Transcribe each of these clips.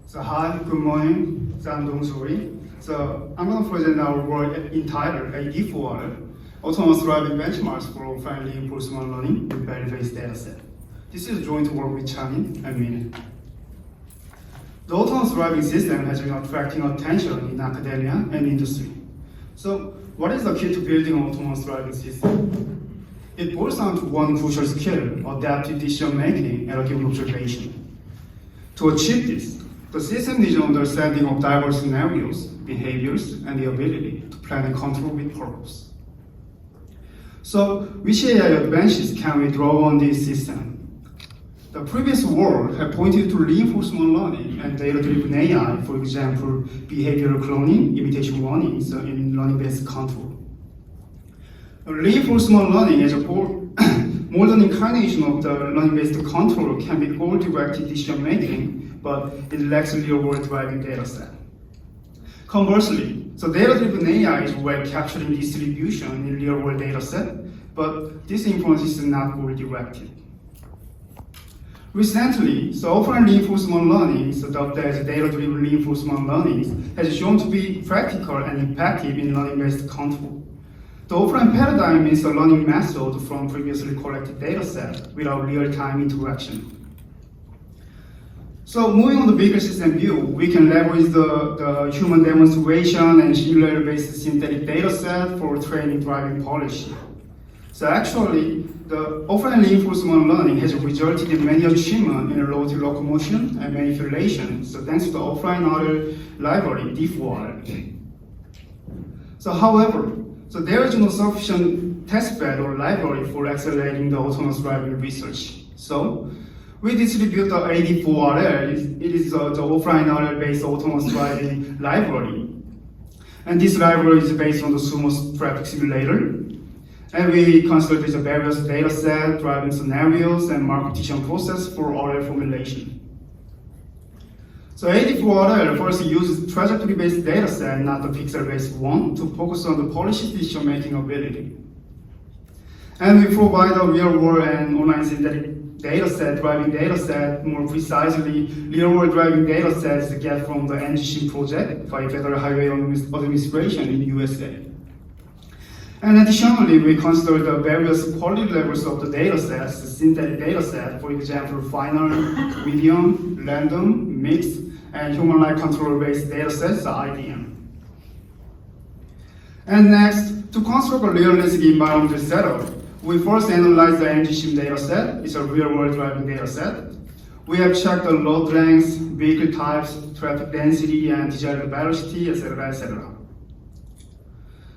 So hi, good morning. So I'm Dongsu. So I'm going to present our work entitled AD4RL, Autonomous Driving Benchmarks for Offline Reinforcement Learning with Value-Based Dataset. This is joint work with Chanin and Minhae. The autonomous driving system has been attracting attention in academia and industry. So what is the key to building an autonomous driving system? It boils down to one crucial skill, adaptive decision making at a given observation. To achieve this, the system needs an understanding of diverse scenarios, behaviors, and the ability to plan and control with purpose. So, which AI advantages can we draw on this system? The previous work had pointed to reinforcement learning and data-driven AI, for example, behavioral cloning, imitation learning, in learning-based control. Reinforcement learning as a whole, modern incarnation of the learning-based control can be goal-directed decision-making, but it lacks real-world driving data set. Conversely, so data-driven AI is well capturing distribution in real-world data set, but this influence is not goal-directed. Recently, so offline reinforcement learning, so dubbed as data-driven reinforcement learning, has shown to be practical and effective in learning-based control. The offline paradigm is a learning method from previously collected data set without real-time interaction. So moving on the bigger system view, we can leverage the human demonstration and simulator-based synthetic data set for training driving policy. So actually, the offline reinforcement learning has resulted in many achievements in road locomotion and manipulation, so thanks to the offline RL library, AD4RL. So however, so there is no sufficient testbed or library for accelerating the autonomous driving research. So we distribute the AD4RL, it is the offline RL-based autonomous driving library. And this library is based on the Sumo traffic simulator. And we constructed the various data set, driving scenarios, and market decision process for RL formulation. So AD4RL first uses trajectory-based data set, not the pixel-based one, to focus on the policy decision-making ability. And we provide a real-world and online synthetic data set, driving data set, more precisely, real-world driving data sets get from the NGC project by Federal Highway Administration in the USA. And additionally, we consider the various quality levels of the data sets, the synthetic data set, for example, final, medium, random, mixed, and human-like controller-based data sets, the IDM. And next, to construct a realistic environmental setup, we first analyze the NGC data set. It's a real-world driving data set. We have checked the load lengths, vehicle types, traffic density, and desired velocity, etc., etc.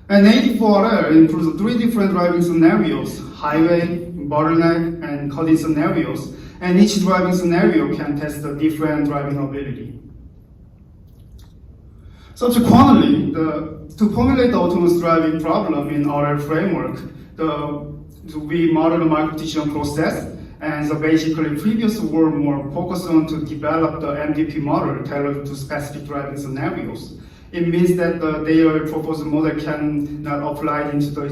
And AD4RL includes 3 different driving scenarios: highway, bottleneck, and cutting scenarios. And each driving scenario can test the different driving ability. Subsequently, to formulate the autonomous driving problem in RL framework, we model the market decision process, and so basically previous were more focused on to develop the MDP model tailored to specific driving scenarios. It means that their proposed model can not apply into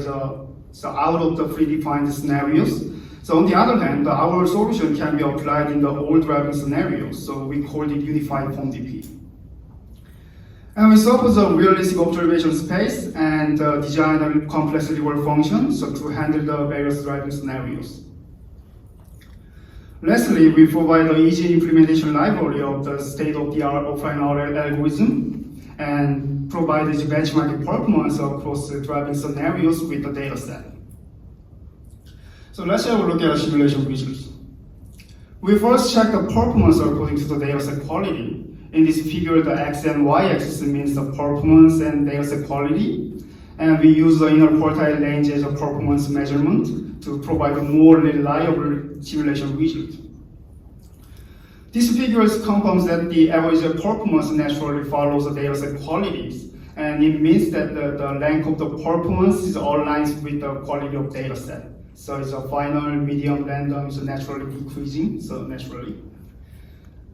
so out of the predefined scenarios. So on the other hand, our solution can be applied in the all driving scenarios, so we call it unified MDP. And we suppose a realistic observation space and design a complex reward function so to handle the various driving scenarios. Lastly, we provide an easy implementation library of the state-of-the-art offline RL algorithm and provide the benchmarking performance across the driving scenarios with the data set. So let's have a look at the simulation results. We first check the performance according to the data set quality. In this figure, the x and y axis means the performance and data set quality. And we use the inner quartile range as a performance measurement to provide a more reliable simulation result. This figure confirms that the average performance naturally follows the data set qualities. And it means that the length of the performance is aligned with the quality of data set. So it's a final, medium, random, so naturally decreasing, so naturally.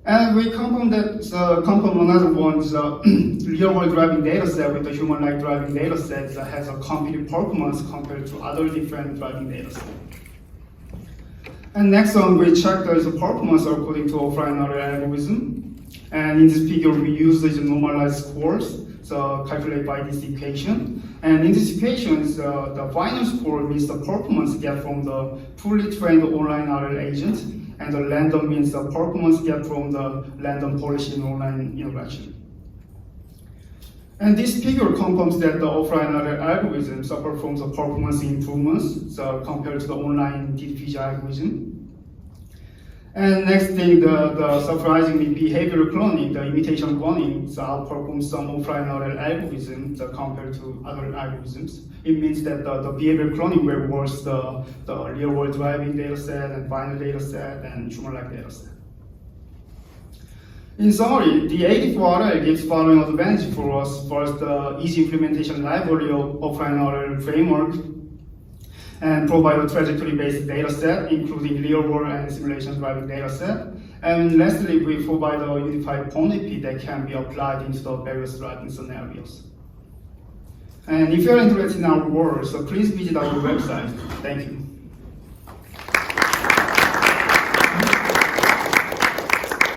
And we confirm another one, the real-world driving data set with the human-like driving data set that has a competing performance compared to other different driving data sets. And next one, we check the performance according to offline RL algorithm. And in this figure, we use the normalized scores, so calculated by this equation. And in this equation, the final score means the performance get from the fully trained online RL agent, and the random means the performance get from the random policy in online interaction. And this figure confirms that the offline RL algorithm suffer from the performance improvements compared to the online DPG algorithm. And next thing, the surprisingly behavioral cloning, the imitation cloning, outperforms some offline RL algorithms compared to other algorithms. It means that the behavioral cloning will worse the real-world driving data set and final data set and human-like data set. In summary, the AD4RL gives following advantage for us. First, the easy implementation library of offline RL framework, and provide a trajectory-based data set, including real-world and simulation driving data set. And lastly, we provide a unified PONIP that can be applied into the various driving scenarios. And if you're interested in our work, so please visit our website. Thank you.